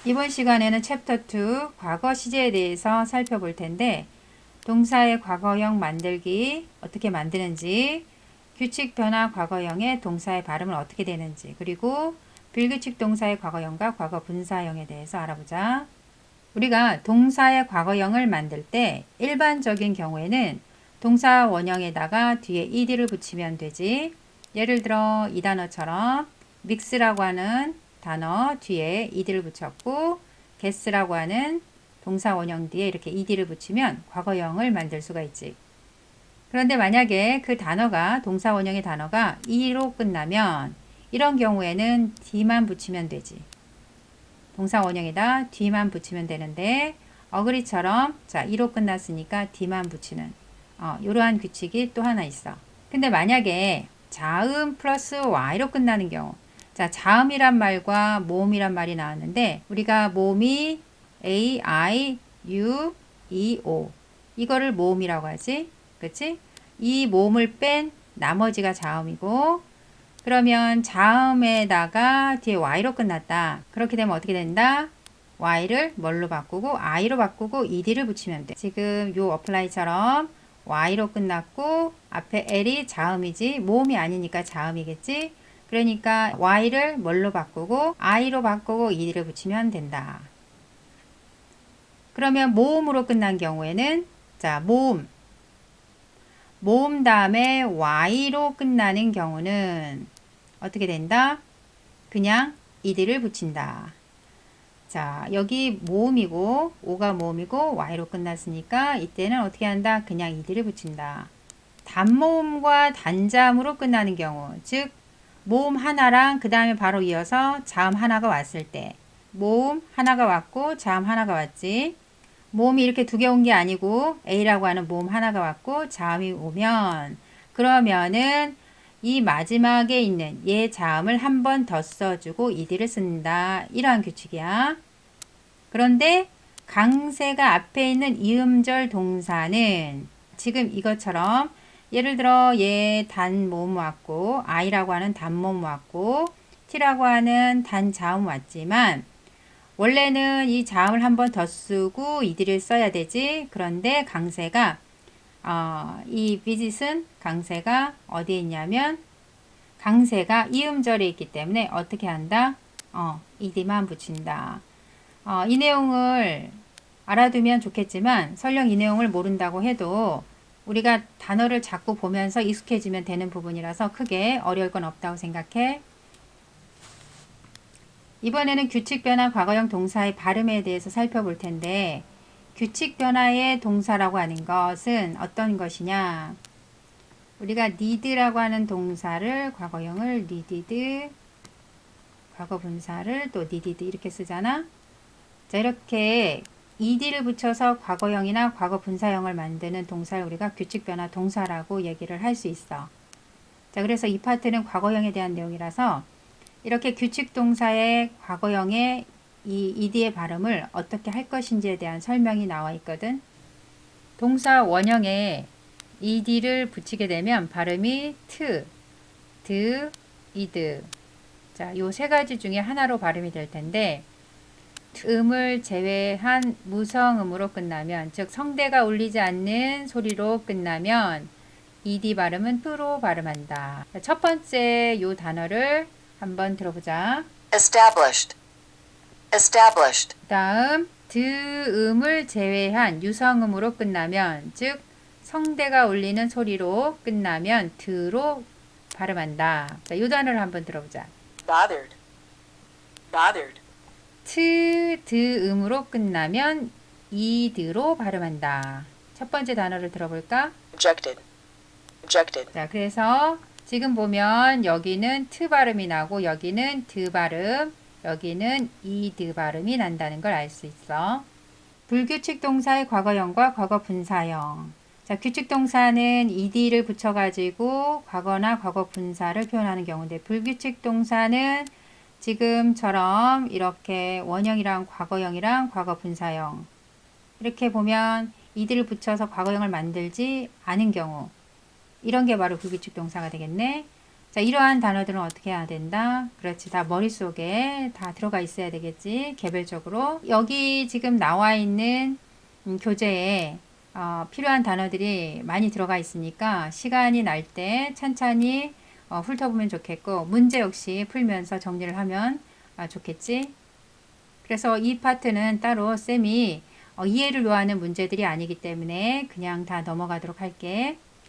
이번 시간에는 챕터 2 과거 시제에 대해서 살펴볼 텐데 동사의 과거형 만들기 어떻게 만드는지, 규칙 변화 과거형의 동사의 발음은 어떻게 되는지, 그리고 불규칙 동사의 과거형과 과거 분사형에 대해서 알아보자. 우리가 동사의 과거형을 만들 때 일반적인 경우에는 동사 원형에다가 뒤에 ed를 붙이면 되지. 예를 들어 이 단어처럼 mix라고 하는 단어 뒤에 ed를 붙였고 guess라고 하는 동사 원형 뒤에 이렇게 ed를 붙이면 과거형을 만들 수가 있지. 그런데 만약에 그 단어가 동사 원형의 단어가 e로 끝나면 이런 경우에는 d만 붙이면 되지. 동사 원형에다 d만 붙이면 되는데 어그리처럼 자 e로 끝났으니까 d만 붙이는 이러한 규칙이 또 하나 있어. 근데 만약에 자음 플러스 y로 끝나는 경우, 자 자음이란 말과 모음이란 말이 나왔는데 우리가 모음이 a, i, u, e, o 이거를 모음이라고 하지, 그치? 이 모음을 뺀 나머지가 자음이고, 그러면 자음에다가 뒤에 y로 끝났다. 그렇게 되면 어떻게 된다? y를 뭘로 바꾸고 i로 바꾸고 ed를 붙이면 돼. 지금 요 어플라이처럼 y로 끝났고 앞에 l이 자음이지 모음이 아니니까 자음이겠지. 그러니까 y를 뭘로 바꾸고 i로 바꾸고 ed를 붙이면 된다. 그러면 모음으로 끝난 경우에는 자 모음 다음에 y로 끝나는 경우는 어떻게 된다? 그냥 ed를 붙인다. 자, 여기 모음이고 o가 모음이고 y로 끝났으니까 이때는 어떻게 한다? 그냥 ed를 붙인다. 단모음과 단자음으로 끝나는 경우, 즉 모음 하나랑 그 다음에 바로 이어서 자음 하나가 왔을 때, 모음 하나가 왔고 자음 하나가 왔지. 모음이 이렇게 두 개 온 게 아니고 A라고 하는 모음 하나가 왔고 자음이 오면, 그러면은 이 마지막에 있는 얘 자음을 한 번 더 써주고 ed를 쓴다. 이러한 규칙이야. 그런데 강세가 앞에 있는 이음절 동사는 지금 이것처럼 예를 들어 얘 단모음 왔고 I라고 하는 단모음 왔고 T라고 하는 단자음 왔지만 원래는 이 자음을 한 번 더 쓰고 ed를 써야 되지. 그런데 강세가 이 visit은 강세가 어디에 있냐면 강세가 이음절에 있기 때문에 어떻게 한다? ed만 붙인다. 이 내용을 알아두면 좋겠지만 설령 이 내용을 모른다고 해도 우리가 단어를 자꾸 보면서 익숙해지면 되는 부분이라서 크게 어려울 건 없다고 생각해. 이번에는 규칙 변화 과거형 동사의 발음에 대해서 살펴볼 텐데, 규칙 변화의 동사라고 하는 것은 어떤 것이냐? 우리가 need라고 하는 동사를 과거형을 needed, 과거 분사를 또 needed 이렇게 쓰잖아. 자, 이렇게 ed를 붙여서 과거형이나 과거 분사형을 만드는 동사를 우리가 규칙 변화 동사라고 얘기를 할 수 있어. 자, 그래서 이 파트는 과거형에 대한 내용이라서 이렇게 규칙 동사의 과거형의 이 ed의 발음을 어떻게 할 것인지에 대한 설명이 나와 있거든. 동사 원형에 ed를 붙이게 되면 발음이 t, d, ed. 자, 요 세 가지 중에 하나로 발음이 될 텐데, 음을 제외한 무성음으로 끝나면, 즉 성대가 울리지 않는 소리로 끝나면 ed 발음은 t로 발음한다. 첫 번째 요 단어를 한번 들어보자. established, established, 다음 드음을 제외한 유성음으로 끝나면, 즉 성대가 울리는 소리로 끝나면 드로 발음한다. 자, 이 단어를 한번 들어보자. bothered, bothered, 드음으로 끝나면 이드로 발음한다. 첫 번째 단어를 들어볼까? objected, objected, 자, 그래서 지금 보면 여기는 트 발음이 나고 여기는 드 발음, 여기는 이드 발음이 난다는 걸 알 수 있어. 불규칙 동사의 과거형과 과거 분사형. 자, 규칙 동사는 ed를 붙여가지고 과거나 과거 분사를 표현하는 경우인데, 불규칙 동사는 지금처럼 이렇게 원형이랑 과거형이랑 과거 분사형 이렇게 보면 ed를 붙여서 과거형을 만들지 않은 경우, 이런 게 바로 불규칙 동사가 되겠네. 자, 이러한 단어들은 어떻게 해야 된다? 그렇지. 다 머릿속에 다 들어가 있어야 되겠지. 개별적으로. 여기 지금 나와 있는 교재에 필요한 단어들이 많이 들어가 있으니까 시간이 날 때 천천히 훑어보면 좋겠고, 문제 역시 풀면서 정리를 하면 좋겠지. 그래서 이 파트는 따로 쌤이 이해를 요하는 문제들이 아니기 때문에 그냥 다 넘어가도록 할게.